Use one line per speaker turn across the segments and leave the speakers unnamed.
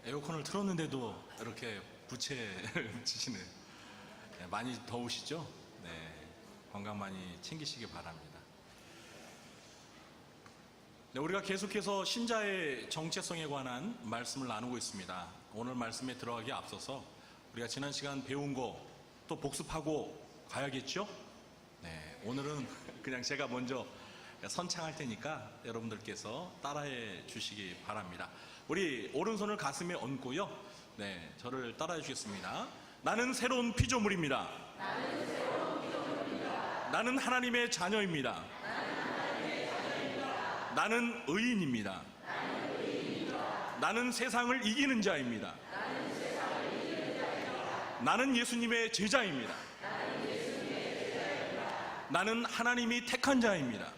에어컨을 틀었는데도 이렇게 부채를 치시네요. 네, 많이 더우시죠? 네, 건강 많이 챙기시기 바랍니다. 네, 우리가 계속해서 신자의 정체성에 관한 말씀을 나누고 있습니다. 오늘 말씀에 들어가기에 앞서서 우리가 지난 시간 배운 거 또 복습하고 가야겠죠? 네, 오늘은 그냥 제가 먼저 선창할 테니까 여러분들께서 따라해 주시기 바랍니다. 우리 오른손을 가슴에 얹고요. 네, 저를 따라해 주겠습니다. 나는 새로운 피조물입니다. 나는 하나님의 자녀입니다. 나는 의인입니다. 나는 세상을 이기는 자입니다. 나는 예수님의 제자입니다. 나는 하나님이 택한 자입니다.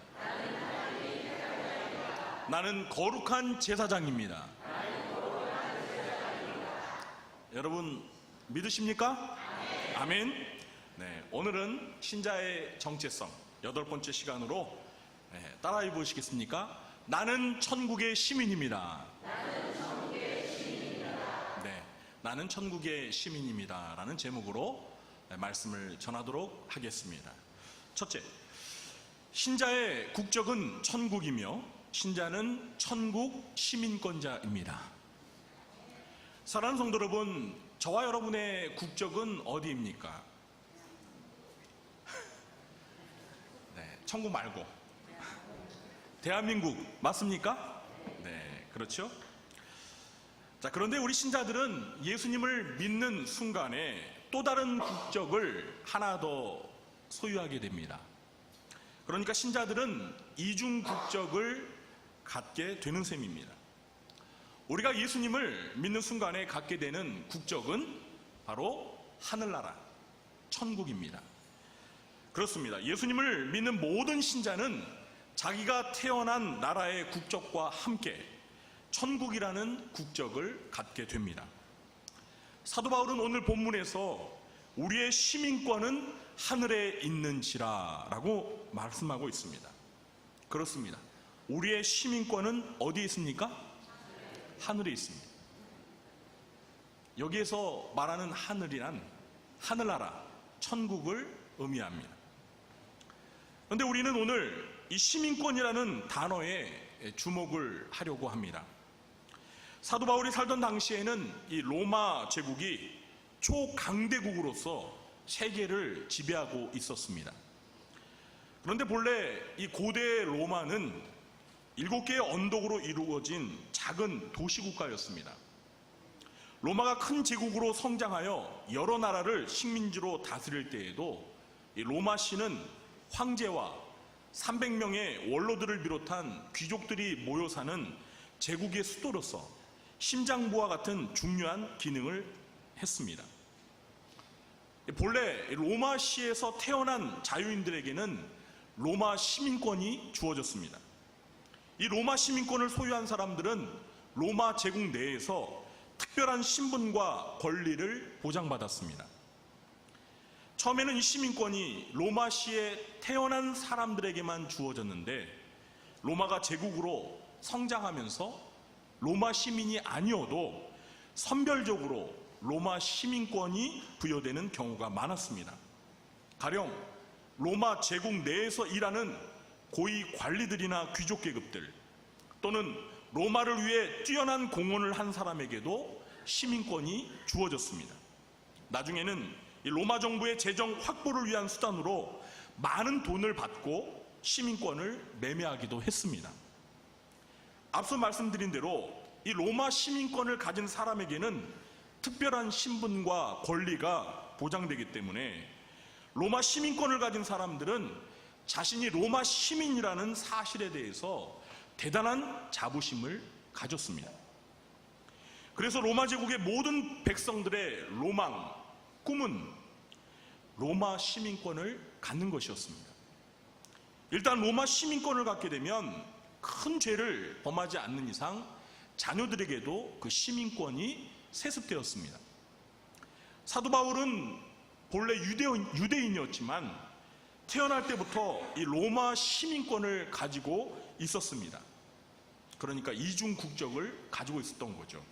나는 거룩한 제사장입니다. 여러분 믿으십니까? 아멘. 네, 오늘은 신자의 정체성 8번째 시간으로 따라해 보시겠습니까? 나는 천국의 시민입니다. 네, 나는 천국의 시민입니다 라는 제목으로 말씀을 전하도록 하겠습니다. 첫째, 신자의 국적은 천국이며 신자는 천국 시민권자입니다. 사랑하는 성도 여러분, 저와 여러분의 국적은 어디입니까? 네, 천국 말고 대한민국 맞습니까? 네, 그렇죠? 자, 그런데 우리 신자들은 예수님을 믿는 순간에 또 다른 국적을 하나 더 소유하게 됩니다. 그러니까 신자들은 이중 국적을 갖게 되는 셈입니다. 우리가 예수님을 믿는 순간에 갖게 되는 국적은 바로 하늘나라, 천국입니다. 그렇습니다. 예수님을 믿는 모든 신자는 자기가 태어난 나라의 국적과 함께 천국이라는 국적을 갖게 됩니다. 사도 바울은 오늘 본문에서 우리의 시민권은 하늘에 있는지라 라고 말씀하고 있습니다. 그렇습니다. 우리의 시민권은 어디에 있습니까? 하늘에 있습니다. 여기에서 말하는 하늘이란 하늘나라, 천국을 의미합니다. 그런데 우리는 오늘 이 시민권이라는 단어에 주목을 하려고 합니다. 사도 바울이 살던 당시에는 이 로마 제국이 초강대국으로서 세계를 지배하고 있었습니다. 그런데 본래 이 고대 로마는 7개의 언덕으로 이루어진 작은 도시국가였습니다. 로마가 큰 제국으로 성장하여 여러 나라를 식민지로 다스릴 때에도 이 로마시는 황제와 300명의 원로들을 비롯한 귀족들이 모여 사는 제국의 수도로서 심장부와 같은 중요한 기능을 했습니다. 본래 로마시에서 태어난 자유인들에게는 로마 시민권이 주어졌습니다. 이 로마 시민권을 소유한 사람들은 로마 제국 내에서 특별한 신분과 권리를 보장받았습니다. 처음에는 이 시민권이 로마시에 태어난 사람들에게만 주어졌는데 로마가 제국으로 성장하면서 로마 시민이 아니어도 선별적으로 로마 시민권이 부여되는 경우가 많았습니다. 가령 로마 제국 내에서 일하는 고위 관리들이나 귀족 계급들 또는 로마를 위해 뛰어난 공헌을 한 사람에게도 시민권이 주어졌습니다. 나중에는 이 로마 정부의 재정 확보를 위한 수단으로 많은 돈을 받고 시민권을 매매하기도 했습니다. 앞서 말씀드린 대로 이 로마 시민권을 가진 사람에게는 특별한 신분과 권리가 보장되기 때문에 로마 시민권을 가진 사람들은 자신이 로마 시민이라는 사실에 대해서 대단한 자부심을 가졌습니다. 그래서 로마 제국의 모든 백성들의 로망, 꿈은 로마 시민권을 갖는 것이었습니다. 일단 로마 시민권을 갖게 되면 큰 죄를 범하지 않는 이상 자녀들에게도 그 시민권이 세습되었습니다. 사도 바울은 본래 유대인이었지만 태어날 때부터 이 로마 시민권을 가지고 있었습니다. 그러니까 이중 국적을 가지고 있었던 거죠.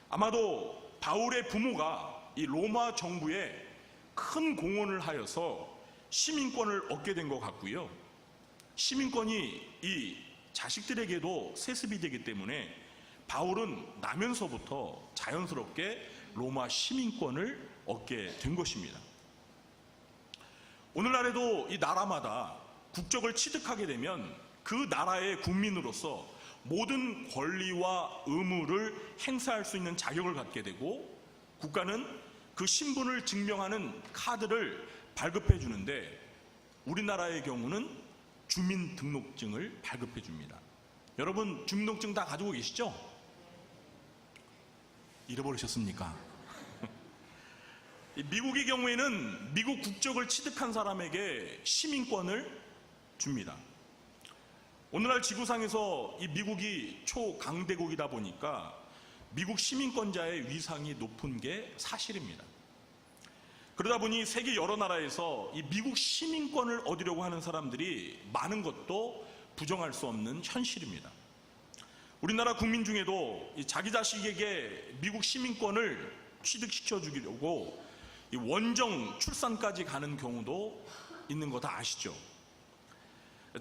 아마도 바울의 부모가 이 로마 정부에 큰 공헌을 하여서 시민권을 얻게 된 것 같고요. 시민권이 이 자식들에게도 세습이 되기 때문에 바울은 나면서부터 자연스럽게 로마 시민권을 얻게 된 것입니다. 오늘날에도 이 나라마다 국적을 취득하게 되면 그 나라의 국민으로서 모든 권리와 의무를 행사할 수 있는 자격을 갖게 되고, 국가는 그 신분을 증명하는 카드를 발급해 주는데, 우리나라의 경우는 주민등록증을 발급해 줍니다. 여러분 주민등록증 다 가지고 계시죠? 잃어버리셨습니까? 미국의 경우에는 미국 국적을 취득한 사람에게 시민권을 줍니다. 오늘날 지구상에서 이 미국이 초강대국이다 보니까 미국 시민권자의 위상이 높은 게 사실입니다. 그러다 보니 세계 여러 나라에서 이 미국 시민권을 얻으려고 하는 사람들이 많은 것도 부정할 수 없는 현실입니다. 우리나라 국민 중에도 자기 자식에게 미국 시민권을 취득시켜 주려고 원정 출산까지 가는 경우도 있는 거 다 아시죠?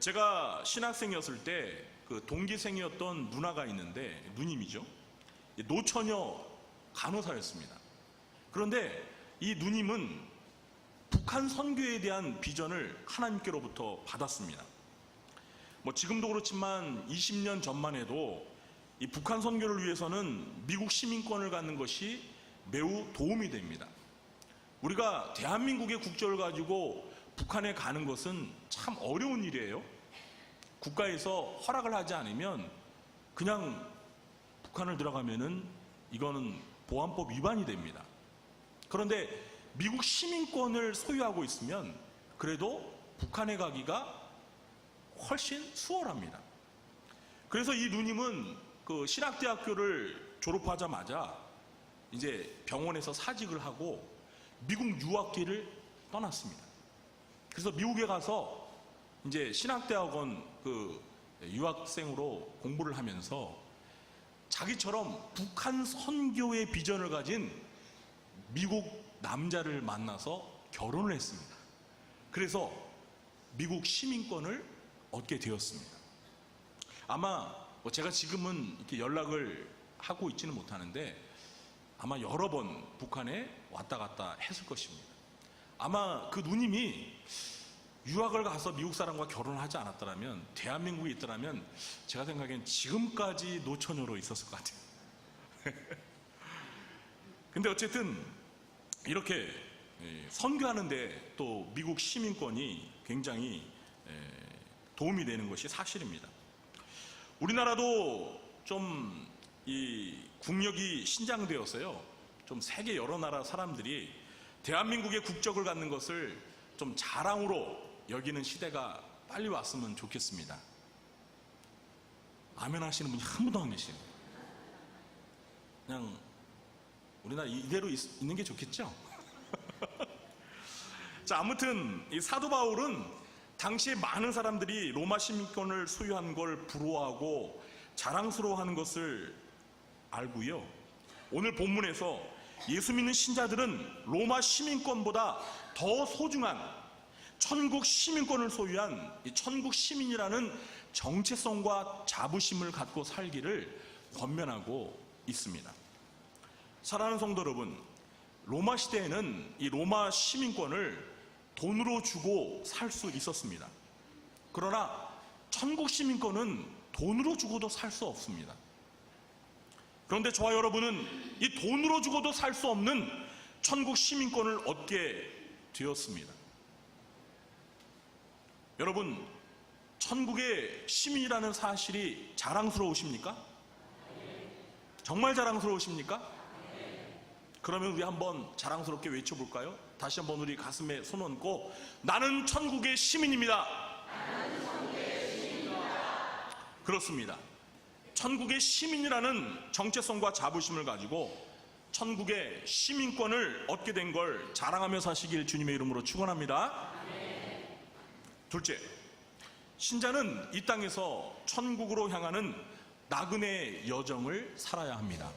제가 신학생이었을 때 그 동기생이었던 누나가 있는데, 누님이죠. 노처녀 간호사였습니다. 그런데 이 누님은 북한 선교에 대한 비전을 하나님께로부터 받았습니다. 지금도 그렇지만 20년 전만 해도 이 북한 선교를 위해서는 미국 시민권을 갖는 것이 매우 도움이 됩니다. 우리가 대한민국의 국적을 가지고 북한에 가는 것은 참 어려운 일이에요. 국가에서 허락을 하지 않으면 그냥 북한을 들어가면은 이거는 보안법 위반이 됩니다. 그런데 미국 시민권을 소유하고 있으면 그래도 북한에 가기가 훨씬 수월합니다. 그래서 이 누님은 그 신학대학교를 졸업하자마자 이제 병원에서 사직을 하고 미국 유학길을 떠났습니다. 그래서 미국에 가서 이제 신학대학원 그 유학생으로 공부를 하면서 자기처럼 북한 선교의 비전을 가진 미국 남자를 만나서 결혼을 했습니다. 그래서 미국 시민권을 얻게 되었습니다. 아마 제가 지금은 이렇게 연락을 하고 있지는 못하는데 아마 여러 번 북한에 왔다 갔다 했을 것입니다. 아마 그 누님이 유학을 가서 미국 사람과 결혼을 하지 않았더라면, 대한민국에 있더라면 제가 생각엔 지금까지 노처녀로 있었을 것 같아요. 근데 어쨌든 이렇게 선교하는데 또 미국 시민권이 굉장히 도움이 되는 것이 사실입니다. 우리나라도 좀 이 국력이 신장되었어요. 좀 세계 여러 나라 사람들이 대한민국의 국적을 갖는 것을 좀 자랑으로 여기는 시대가 빨리 왔으면 좋겠습니다. 아멘 하시는 분이 한 분도 안 계시네요. 그냥 우리나라 이대로 있는 게 좋겠죠? 자, 아무튼 이 사도 바울은 당시에 많은 사람들이 로마 시민권을 소유한 걸 부러워하고 자랑스러워하는 것을 알고요. 오늘 본문에서 예수 믿는 신자들은 로마 시민권보다 더 소중한 천국 시민권을 소유한 이 천국 시민이라는 정체성과 자부심을 갖고 살기를 권면하고 있습니다. 사랑하는 성도 여러분, 로마 시대에는 이 로마 시민권을 돈으로 주고 살 수 있었습니다. 그러나 천국 시민권은 돈으로 주고도 살 수 없습니다. 그런데 저와 여러분은 이 돈으로 주고도 살 수 없는 천국 시민권을 얻게 되었습니다. 여러분, 천국의 시민이라는 사실이 자랑스러우십니까? 정말 자랑스러우십니까? 그러면 우리 한번 자랑스럽게 외쳐볼까요? 다시 한번 우리 가슴에 손 얹고, 나는 천국의 시민입니다. 나는 천국의 시민입니다. 그렇습니다. 천국의 시민이라는 정체성과 자부심을 가지고 천국의 시민권을 얻게 된 걸 자랑하며 사시길 주님의 이름으로 축원합니다. 둘째, 신자는 이 땅에서 천국으로 향하는 나그네의 여정을 살아야 합니다.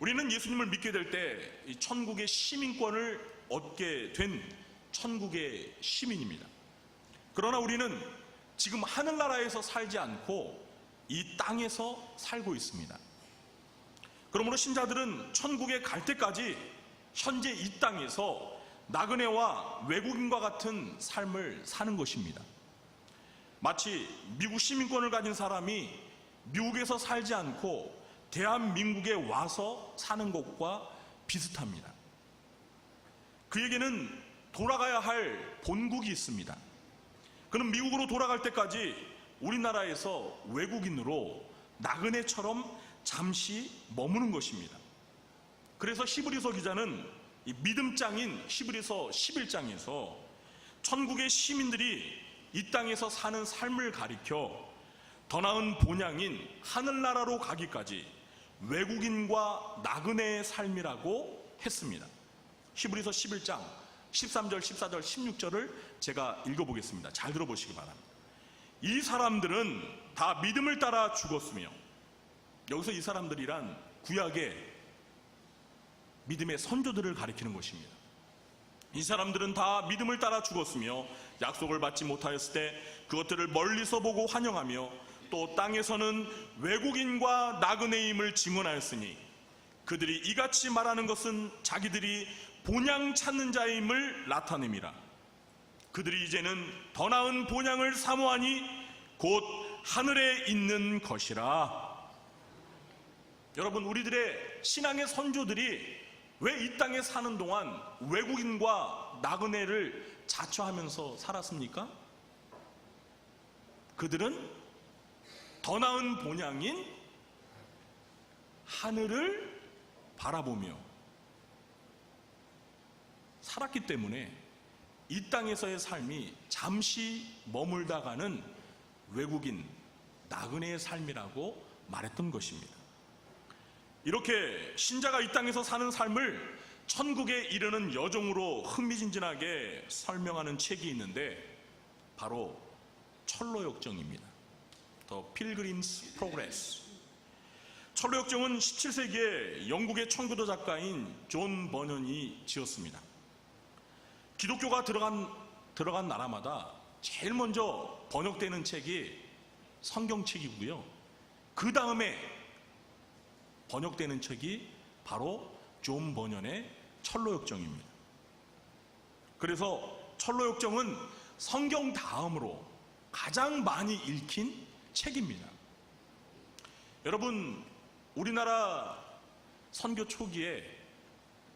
우리는 예수님을 믿게 될 때 천국의 시민권을 얻게 된 천국의 시민입니다. 그러나 우리는 지금 하늘나라에서 살지 않고 이 땅에서 살고 있습니다. 그러므로 신자들은 천국에 갈 때까지 현재 이 땅에서 나그네와 외국인과 같은 삶을 사는 것입니다. 마치 미국 시민권을 가진 사람이 미국에서 살지 않고 대한민국에 와서 사는 것과 비슷합니다. 그에게는 돌아가야 할 본국이 있습니다. 그는 미국으로 돌아갈 때까지 우리나라에서 외국인으로 나그네처럼 잠시 머무는 것입니다. 그래서 히브리서 기자는 이 믿음장인 히브리서 11장에서 천국의 시민들이 이 땅에서 사는 삶을 가리켜 더 나은 본향인 하늘나라로 가기까지 외국인과 나그네의 삶이라고 했습니다. 히브리서 11장 13절, 14절, 16절을 제가 읽어보겠습니다. 잘 들어보시기 바랍니다. 이 사람들은 다 믿음을 따라 죽었으며, 여기서 이 사람들이란 구약의 믿음의 선조들을 가리키는 것입니다. 이 사람들은 다 믿음을 따라 죽었으며 약속을 받지 못하였을 때 그것들을 멀리서 보고 환영하며 또 땅에서는 외국인과 나그네임을 증언하였으니 그들이 이같이 말하는 것은 자기들이 본향 찾는 자임을 나타냅니다. 그들이 이제는 더 나은 본향을 사모하니 곧 하늘에 있는 것이라. 여러분, 우리들의 신앙의 선조들이 왜 이 땅에 사는 동안 외국인과 나그네를 자처하면서 살았습니까? 그들은 더 나은 본향인 하늘을 바라보며 살았기 때문에 이 땅에서의 삶이 잠시 머물다 가는 외국인, 나그네의 삶이라고 말했던 것입니다. 이렇게 신자가 이 땅에서 사는 삶을 천국에 이르는 여정으로 흥미진진하게 설명하는 책이 있는데 바로 철로역정입니다. The Pilgrim's Progress. 철로역정은 17세기에 영국의 청교도 작가인 존 버넌이 지었습니다. 기독교가 들어간 나라마다 제일 먼저 번역되는 책이 성경책이고요. 그 다음에 번역되는 책이 바로 존 버넌의 철로역정입니다. 그래서 철로역정은 성경 다음으로 가장 많이 읽힌 책입니다. 여러분, 우리나라 선교 초기에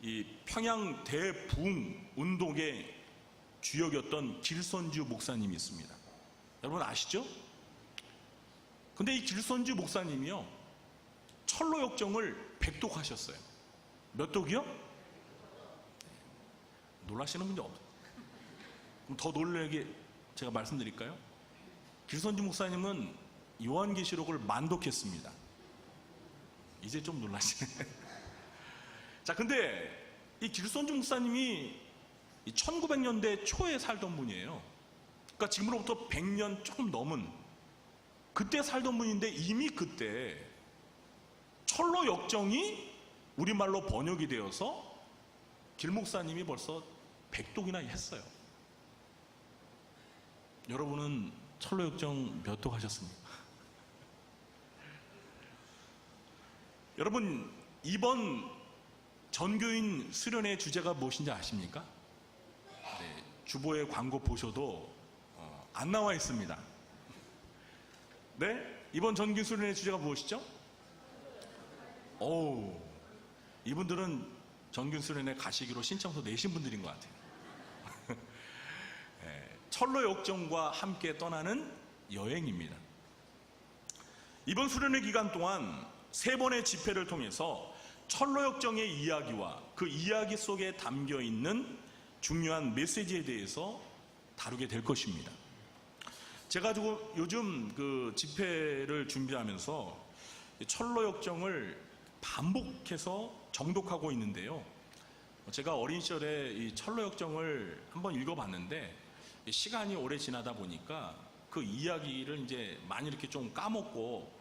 이 평양 대부흥 운동의 주역이었던 길선주 목사님이 있습니다. 여러분 아시죠? 근데 이 길선주 목사님이요, 철로역정을 백독하셨어요. 몇 독이요? 놀라시는 분이 없어요. 그럼 더 놀라게 제가 말씀드릴까요? 길선주 목사님은 요한계시록을 만독했습니다. 이제 좀 놀라시네. 자, 근데 이 길선주 목사님이 1900년대 초에 살던 분이에요. 그러니까 지금으로부터 100년 조금 넘은 그때 살던 분인데 이미 그때 철로역정이 우리말로 번역이 되어서 길 목사님이 벌써 100독이나 했어요. 여러분은 철로역정 몇 독 하셨습니까? 여러분, 이번 전교인 수련회 주제가 무엇인지 아십니까? 네, 주보에 광고 보셔도 안 나와 있습니다. 네? 이번 전교인 수련회 주제가 무엇이죠? 이분들은 전교인 수련회 가시기로 신청서 내신 분들인 것 같아요. 네, 철로역정과 함께 떠나는 여행입니다. 이번 수련회 기간 동안 3번의 집회를 통해서 철로역정의 이야기와 그 이야기 속에 담겨 있는 중요한 메시지에 대해서 다루게 될 것입니다. 제가 요즘 그 집회를 준비하면서 철로역정을 반복해서 정독하고 있는데요. 제가 어린 시절에 이 철로역정을 한번 읽어봤는데 시간이 오래 지나다 보니까 그 이야기를 이제 많이 이렇게 좀 까먹고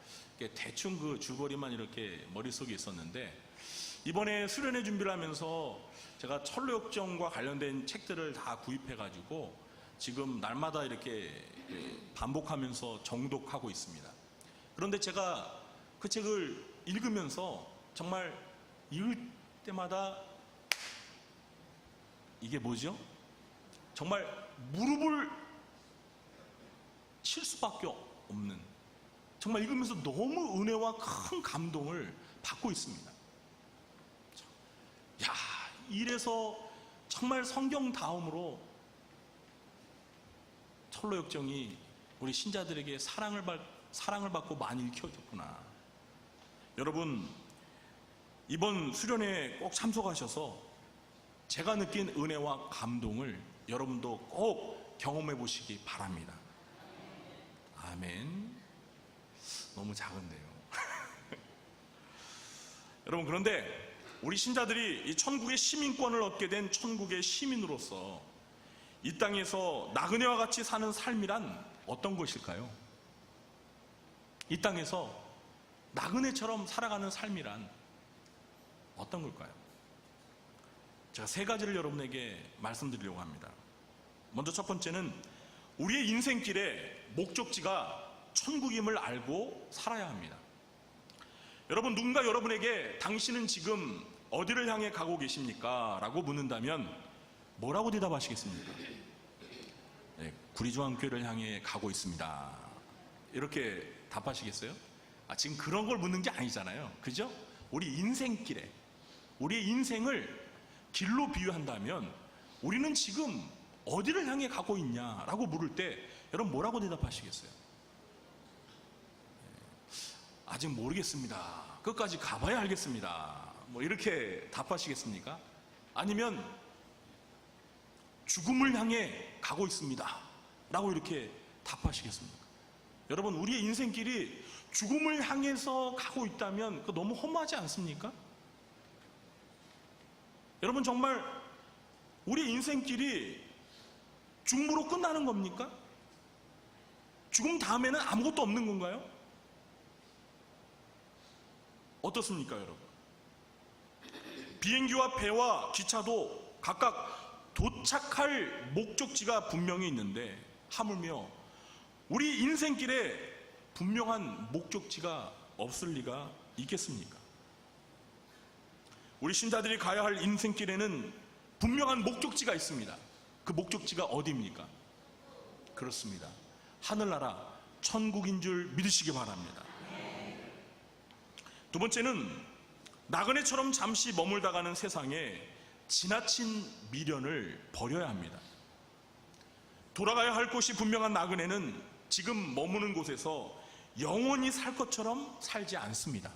대충 그 줄거리만 이렇게 머릿속에 있었는데 이번에 수련회 준비를 하면서 제가 철로역정과 관련된 책들을 다 구입해가지고 지금 날마다 이렇게 반복하면서 정독하고 있습니다. 그런데 제가 그 책을 읽으면서 정말 읽을 때마다 이게 뭐죠? 정말 무릎을 칠 수밖에 없는, 정말 읽으면서 너무 은혜와 큰 감동을 받고 있습니다. 야, 이래서 정말 성경 다음으로 철로역정이 우리 신자들에게 사랑을 받고 많이 읽혀졌구나. 여러분, 이번 수련회에 꼭 참석하셔서 제가 느낀 은혜와 감동을 여러분도 꼭 경험해 보시기 바랍니다. 아멘. 너무 작은데요. 여러분, 그런데 우리 신자들이 이 천국의 시민권을 얻게 된 천국의 시민으로서 이 땅에서 나그네와 같이 사는 삶이란 어떤 것일까요? 이 땅에서 나그네처럼 살아가는 삶이란 어떤 걸까요? 제가 세 가지를 여러분에게 말씀드리려고 합니다. 먼저 첫 번째는 우리의 인생길의 목적지가 천국임을 알고 살아야 합니다. 여러분, 누군가 여러분에게 당신은 지금 어디를 향해 가고 계십니까? 라고 묻는다면 뭐라고 대답하시겠습니까? 네, 구리중앙교회를 향해 가고 있습니다. 이렇게 답하시겠어요? 지금 그런 걸 묻는 게 아니잖아요. 그죠? 우리 인생길에, 우리의 인생을 길로 비유한다면 우리는 지금 어디를 향해 가고 있냐라고 물을 때 여러분 뭐라고 대답하시겠어요? 아직 모르겠습니다. 끝까지 가봐야 알겠습니다. 뭐 이렇게 답하시겠습니까? 아니면 죽음을 향해 가고 있습니다. 라고 이렇게 답하시겠습니까? 여러분, 우리의 인생길이 죽음을 향해서 가고 있다면 그거 너무 허무하지 않습니까? 여러분, 정말 우리 인생길이 죽음으로 끝나는 겁니까? 죽음 다음에는 아무것도 없는 건가요? 어떻습니까, 여러분? 비행기와 배와 기차도 각각 도착할 목적지가 분명히 있는데 하물며 우리 인생길에 분명한 목적지가 없을 리가 있겠습니까? 우리 신자들이 가야 할 인생길에는 분명한 목적지가 있습니다. 그 목적지가 어디입니까? 그렇습니다. 하늘나라 천국인 줄 믿으시기 바랍니다. 두 번째는 나그네처럼 잠시 머물다가는 세상에 지나친 미련을 버려야 합니다. 돌아가야 할 곳이 분명한 나그네는 지금 머무는 곳에서 영원히 살 것처럼 살지 않습니다.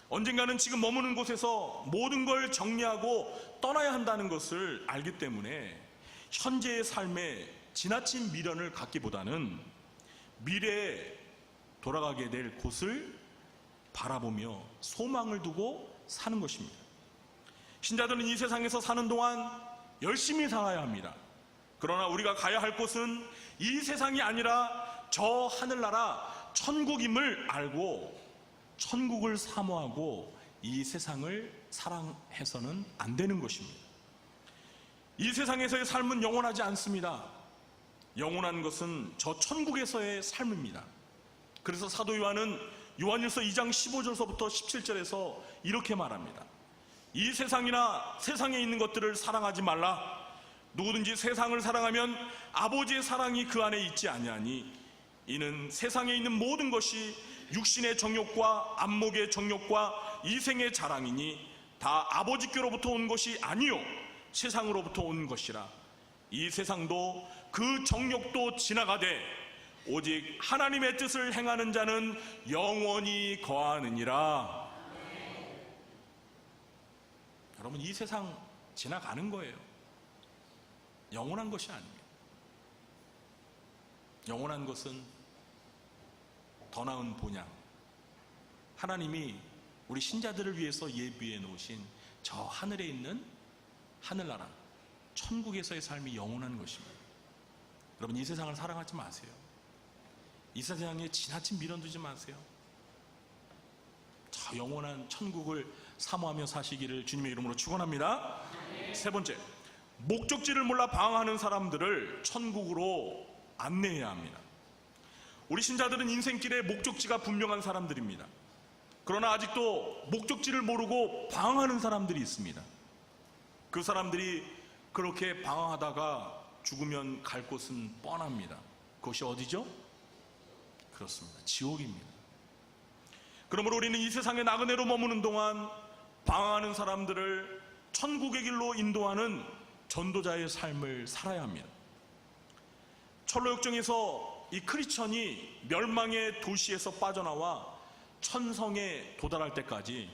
언젠가는 지금 머무는 곳에서 모든 걸 정리하고 떠나야 한다는 것을 알기 때문에 현재의 삶에 지나친 미련을 갖기보다는 미래에 돌아가게 될 곳을 바라보며 소망을 두고 사는 것입니다. 신자들은 이 세상에서 사는 동안 열심히 살아야 합니다. 그러나 우리가 가야 할 곳은 이 세상이 아니라 저 하늘나라 천국임을 알고 천국을 사모하고 이 세상을 사랑해서는 안 되는 것입니다. 이 세상에서의 삶은 영원하지 않습니다. 영원한 것은 저 천국에서의 삶입니다. 그래서 사도 요한은 요한일서 2장 15절서부터 17절에서 이렇게 말합니다. 이 세상이나 세상에 있는 것들을 사랑하지 말라. 누구든지 세상을 사랑하면 아버지의 사랑이 그 안에 있지 아니하니 이는 세상에 있는 모든 것이 육신의 정욕과 안목의 정욕과 이생의 자랑이니 다 아버지께로부터 온 것이 아니요 세상으로부터 온 것이라. 이 세상도 그 정욕도 지나가되 오직 하나님의 뜻을 행하는 자는 영원히 거하느니라. 여러분, 이 세상 지나가는 거예요. 영원한 것이 아닙니다. 영원한 것은 더 나은 본향, 하나님이 우리 신자들을 위해서 예비해 놓으신 저 하늘에 있는 하늘나라 천국에서의 삶이 영원한 것입니다. 여러분, 이 세상을 사랑하지 마세요. 이 세상에 지나친 미련 두지 마세요. 저 영원한 천국을 사모하며 사시기를 주님의 이름으로 축원합니다. 세 번째, 목적지를 몰라 방황하는 사람들을 천국으로 안내해야 합니다. 우리 신자들은 인생길에 목적지가 분명한 사람들입니다. 그러나 아직도 목적지를 모르고 방황하는 사람들이 있습니다. 그 사람들이 그렇게 방황하다가 죽으면 갈 곳은 뻔합니다. 그것이 어디죠? 그렇습니다. 지옥입니다. 그러므로 우리는 이 세상의 나그네로 머무는 동안 방황하는 사람들을 천국의 길로 인도하는 전도자의 삶을 살아야 합니다. 철로역정에서 이 크리스천이 멸망의 도시에서 빠져나와 천성에 도달할 때까지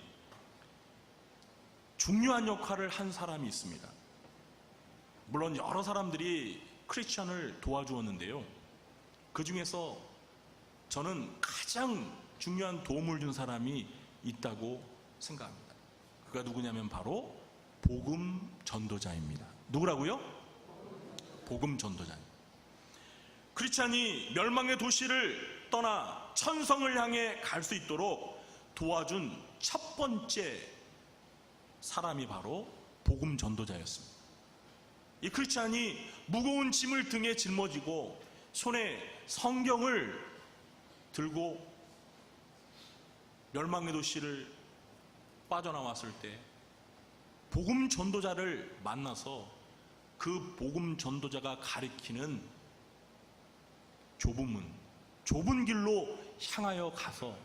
중요한 역할을 한 사람이 있습니다. 물론 여러 사람들이 크리스천을 도와주었는데요, 그 중에서 저는 가장 중요한 도움을 준 사람이 있다고 생각합니다. 그가 누구냐면 바로 복음 전도자입니다. 누구라고요? 복음 전도자입니다. 크리스찬이 멸망의 도시를 떠나 천성을 향해 갈 수 있도록 도와준 첫 번째 사람이 바로 복음 전도자였습니다. 이 크리스찬이 무거운 짐을 등에 짊어지고 손에 성경을 들고 멸망의 도시를 빠져나왔을 때 복음 전도자를 만나서 그 복음 전도자가 가리키는 좁은 문, 좁은 길로 향하여 가서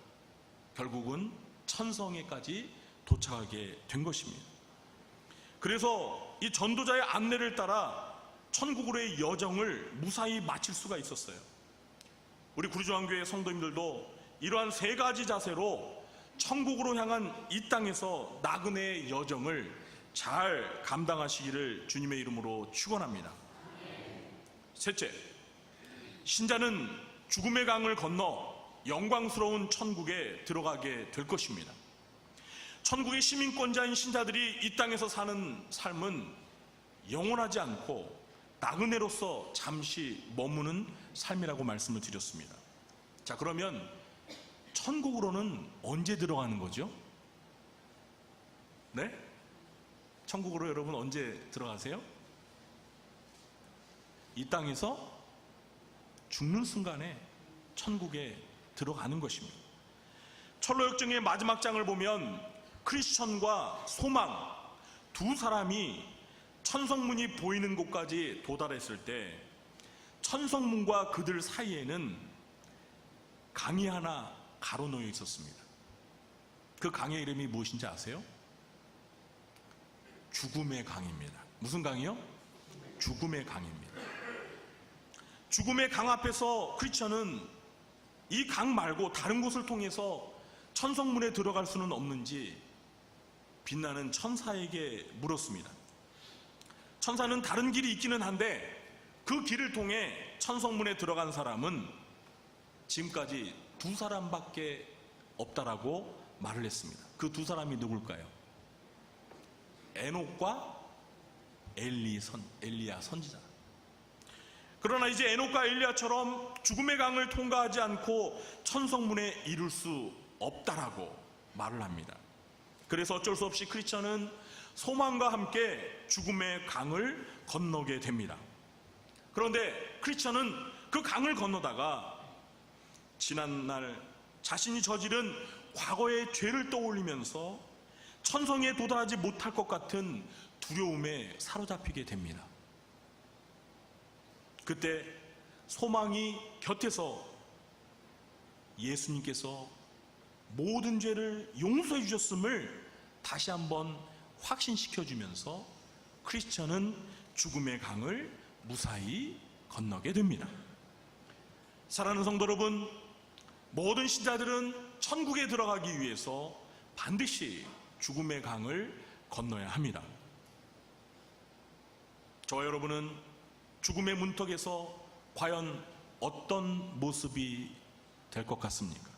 결국은 천성에까지 도착하게 된 것입니다. 그래서 이 전도자의 안내를 따라 천국으로의 여정을 무사히 마칠 수가 있었어요. 우리 구리중앙교회 성도님들도 이러한 세 가지 자세로 천국으로 향한 이 땅에서 나그네의 여정을 잘 감당하시기를 주님의 이름으로 축원합니다. 셋째, 신자는 죽음의 강을 건너 영광스러운 천국에 들어가게 될 것입니다. 천국의 시민권자인 신자들이 이 땅에서 사는 삶은 영원하지 않고 나그네로서 잠시 머무는 삶이라고 말씀을 드렸습니다. 자, 그러면 천국으로는 언제 들어가는 거죠? 네? 천국으로 여러분 언제 들어가세요? 이 땅에서 죽는 순간에 천국에 들어가는 것입니다. 철로역정의 마지막 장을 보면 크리스천과 소망 두 사람이 천성문이 보이는 곳까지 도달했을 때 천성문과 그들 사이에는 강이 하나 가로놓여 있었습니다. 그 강의 이름이 무엇인지 아세요? 죽음의 강입니다. 무슨 강이요? 죽음의 강입니다. 죽음의 강 앞에서 크리스천은 이 강 말고 다른 곳을 통해서 천성문에 들어갈 수는 없는지 빛나는 천사에게 물었습니다. 천사는 다른 길이 있기는 한데 그 길을 통해 천성문에 들어간 사람은 지금까지 두 사람밖에 없다라고 말을 했습니다. 그 두 사람이 누굴까요? 에녹과 엘리야 선지자. 그러나 이제 에녹과 엘리야처럼 죽음의 강을 통과하지 않고 천성문에 이룰 수 없다라고 말을 합니다. 그래서 어쩔 수 없이 크리스천은 소망과 함께 죽음의 강을 건너게 됩니다. 그런데 크리스천은 그 강을 건너다가 지난날 자신이 저지른 과거의 죄를 떠올리면서 천성에 도달하지 못할 것 같은 두려움에 사로잡히게 됩니다. 그때 소망이 곁에서 예수님께서 모든 죄를 용서해 주셨음을 다시 한번 확신시켜 주면서 크리스천은 죽음의 강을 무사히 건너게 됩니다. 사랑하는 성도 여러분, 모든 신자들은 천국에 들어가기 위해서 반드시 죽음의 강을 건너야 합니다. 저와 여러분은 죽음의 문턱에서 과연 어떤 모습이 될 것 같습니까?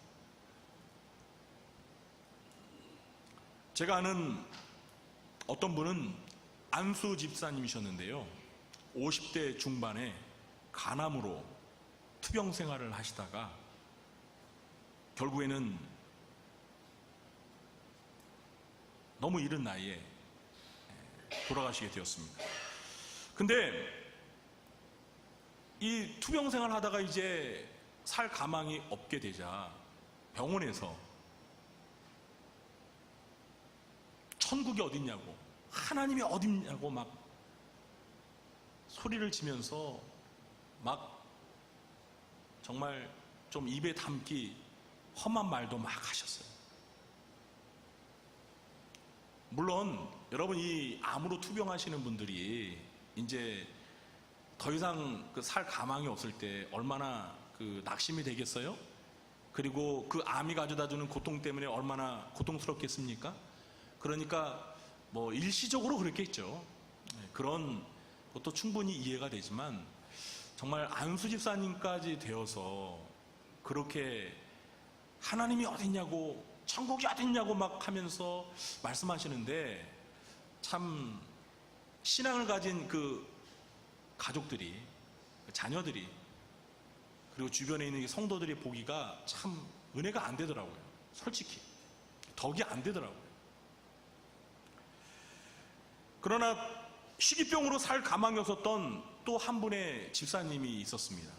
제가 아는 어떤 분은 안수 집사님이셨는데요, 50대 중반에 간암으로 투병 생활을 하시다가 결국에는 너무 이른 나이에 돌아가시게 되었습니다. 근데 이 투병 생활 하다가 이제 살 가망이 없게 되자 병원에서 천국이 어딨냐고, 하나님이 어딨냐고 막 소리를 지면서 막 정말 좀 입에 담기 험한 말도 막 하셨어요. 물론 여러분, 이 암으로 투병하시는 분들이 이제 더 이상 그 살 가망이 없을 때 얼마나 그 낙심이 되겠어요? 그리고 그 암이 가져다 주는 고통 때문에 얼마나 고통스럽겠습니까? 그러니까 뭐 일시적으로 그랬겠죠. 그런 것도 충분히 이해가 되지만 정말 안수 집사님까지 되어서 그렇게 하나님이 어딨냐고, 천국이 어딨냐고 막 하면서 말씀하시는데, 참 신앙을 가진 그 가족들이, 자녀들이, 그리고 주변에 있는 성도들이 보기가 참 은혜가 안 되더라고요. 솔직히 덕이 안 되더라고요. 그러나 희귀병으로 살 가망이 없었던 또 한 분의 집사님이 있었습니다.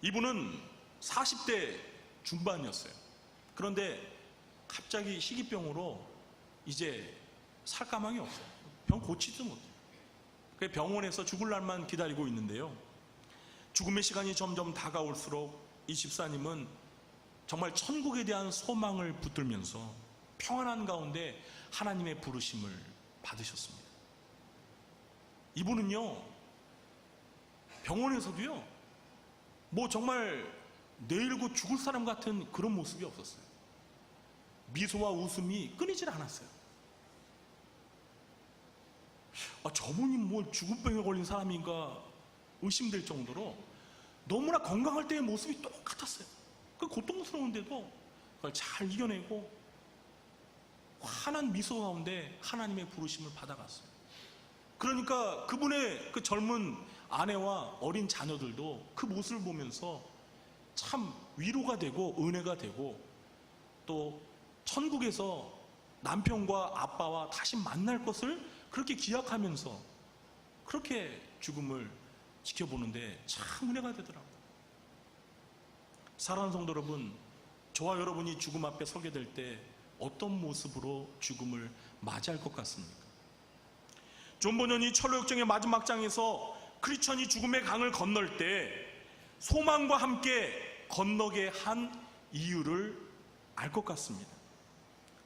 이분은 40대 중반이었어요. 그런데 갑자기 희귀병으로 이제 살 가망이 없어요. 병 고치지도 못해요. 그래서 병원에서 죽을 날만 기다리고 있는데요, 죽음의 시간이 점점 다가올수록 이 집사님은 정말 천국에 대한 소망을 붙들면서 평안한 가운데 하나님의 부르심을 받으셨습니다. 이분은요, 병원에서도요, 뭐 정말 내일 곧 죽을 사람 같은 그런 모습이 없었어요. 미소와 웃음이 끊이질 않았어요. 저분이 뭘 죽음병에 걸린 사람인가 의심될 정도로 너무나 건강할 때의 모습이 똑같았어요. 그 고통스러운데도 그걸 잘 이겨내고 환한 미소 가운데 하나님의 부르심을 받아갔어요. 그러니까 그분의 그 젊은 아내와 어린 자녀들도 그 모습을 보면서 참 위로가 되고 은혜가 되고, 또 천국에서 남편과 아빠와 다시 만날 것을 그렇게 기약하면서 그렇게 죽음을 지켜보는데 참 은혜가 되더라고요. 사랑하는 성도 여러분, 저와 여러분이 죽음 앞에 서게 될 때 어떤 모습으로 죽음을 맞이할 것 같습니까? 존 버년이 철로역정의 마지막 장에서 크리스천이 죽음의 강을 건널 때 소망과 함께 건너게 한 이유를 알 것 같습니다.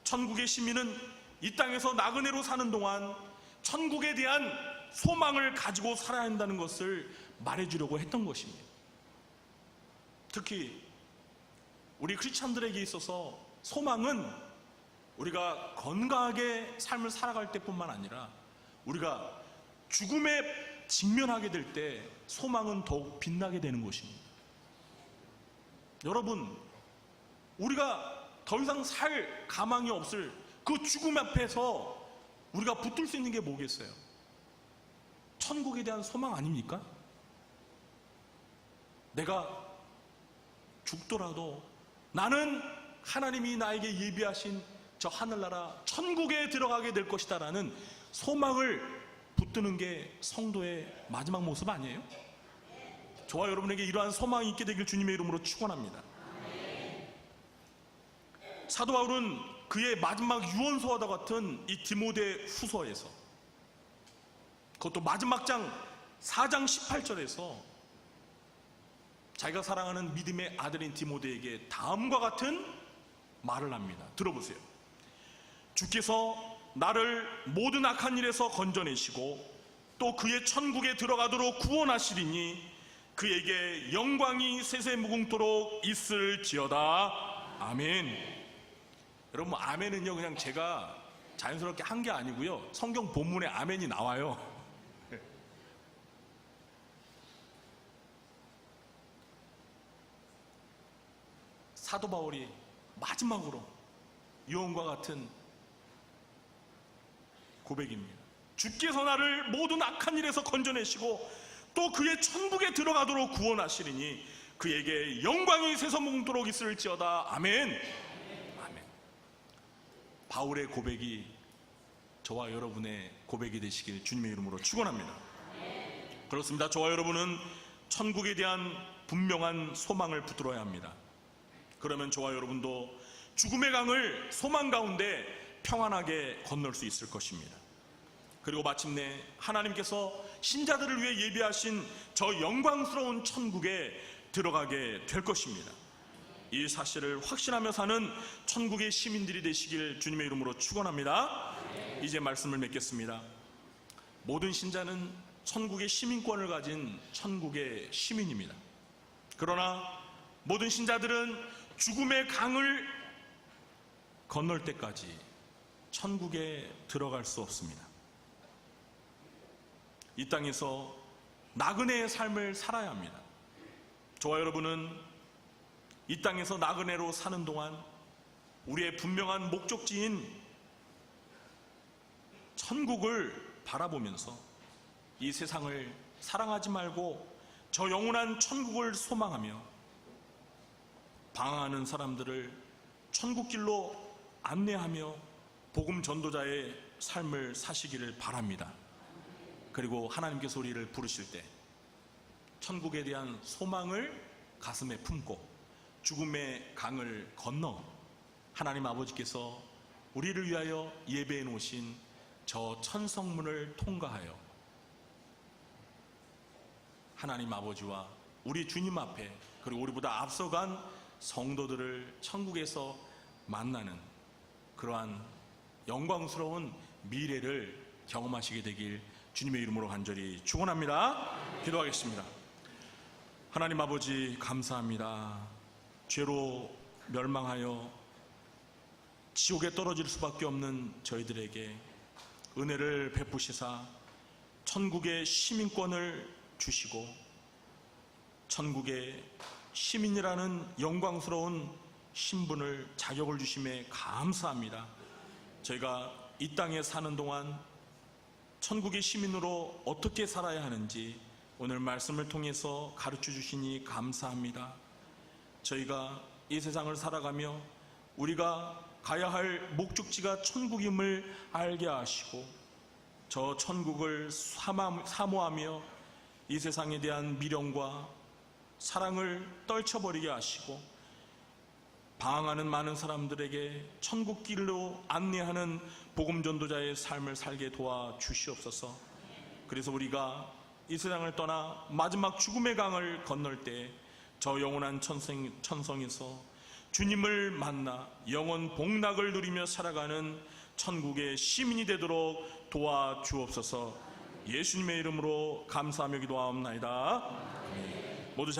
천국의 시민은 이 땅에서 나그네로 사는 동안 천국에 대한 소망을 가지고 살아야 한다는 것을 말해주려고 했던 것입니다. 특히 우리 크리스찬들에게 있어서 소망은 우리가 건강하게 삶을 살아갈 때뿐만 아니라 우리가 죽음에 직면하게 될 때 소망은 더욱 빛나게 되는 것입니다. 여러분, 우리가 더 이상 살 가망이 없을 그 죽음 앞에서 우리가 붙들 수 있는 게 뭐겠어요? 천국에 대한 소망 아닙니까? 내가 죽더라도 나는 하나님이 나에게 예비하신 저 하늘나라 천국에 들어가게 될 것이다 라는 소망을 붙드는 게 성도의 마지막 모습 아니에요? 저와 여러분에게 이러한 소망이 있게 되길 주님의 이름으로 축원합니다. 사도 바울은 그의 마지막 유언서와 같은 이 디모데 후서에서, 그것도 마지막 장 4장 18절에서 자기가 사랑하는 믿음의 아들인 디모데에게 다음과 같은 말을 합니다. 들어보세요. 주께서 나를 모든 악한 일에서 건져내시고 또 그의 천국에 들어가도록 구원하시리니 그에게 영광이 세세무궁토록 있을지어다. 아멘. 여러분, 아멘은요 그냥 제가 자연스럽게 한 게 아니고요, 성경 본문에 아멘이 나와요. 사도 바울이 마지막으로 유언과 같은 고백입니다. 주께서 나를 모든 악한 일에서 건져내시고 또 그의 천국에 들어가도록 구원하시리니 그에게 영광이 세세무궁토록 있을지어다. 아멘. 아멘. 바울의 고백이 저와 여러분의 고백이 되시길 주님의 이름으로 축원합니다. 그렇습니다. 저와 여러분은 천국에 대한 분명한 소망을 붙들어야 합니다. 그러면 저와 여러분도 죽음의 강을 소망 가운데 평안하게 건널 수 있을 것입니다. 그리고 마침내 하나님께서 신자들을 위해 예비하신 저 영광스러운 천국에 들어가게 될 것입니다. 이 사실을 확신하며 사는 천국의 시민들이 되시길 주님의 이름으로 축원합니다. 이제 말씀을 맺겠습니다. 모든 신자는 천국의 시민권을 가진 천국의 시민입니다. 그러나 모든 신자들은 죽음의 강을 건널 때까지 천국에 들어갈 수 없습니다. 이 땅에서 나그네의 삶을 살아야 합니다. 저와 여러분은 이 땅에서 나그네로 사는 동안 우리의 분명한 목적지인 천국을 바라보면서 이 세상을 사랑하지 말고 저 영원한 천국을 소망하며 방황하는 사람들을 천국길로 안내하며 복음 전도자의 삶을 사시기를 바랍니다. 그리고 하나님께서 우리를 부르실 때 천국에 대한 소망을 가슴에 품고 죽음의 강을 건너 하나님 아버지께서 우리를 위하여 예배해 놓으신 저 천성문을 통과하여 하나님 아버지와 우리 주님 앞에 그리고 우리보다 앞서간 성도들을 천국에서 만나는 그러한 영광스러운 미래를 경험하시게 되길 주님의 이름으로 간절히 축원합니다. 기도하겠습니다. 하나님 아버지 감사합니다. 죄로 멸망하여 지옥에 떨어질 수밖에 없는 저희들에게 은혜를 베푸시사 천국의 시민권을 주시고 천국의 시민이라는 영광스러운 신분을 자격을 주심에 감사합니다. 저희가 이 땅에 사는 동안 천국의 시민으로 어떻게 살아야 하는지 오늘 말씀을 통해서 가르쳐 주시니 감사합니다. 저희가 이 세상을 살아가며 우리가 가야 할 목적지가 천국임을 알게 하시고 저 천국을 사모하며 이 세상에 대한 미련과 사랑을 떨쳐버리게 하시고 방황하는 많은 사람들에게 천국길로 안내하는 복음전도자의 삶을 살게 도와주시옵소서. 그래서 우리가 이 세상을 떠나 마지막 죽음의 강을 건널 때 저 영원한 천성에서 주님을 만나 영원 복락을 누리며 살아가는 천국의 시민이 되도록 도와주옵소서. 예수님의 이름으로 감사하며 기도하옵나이다. 모두 잘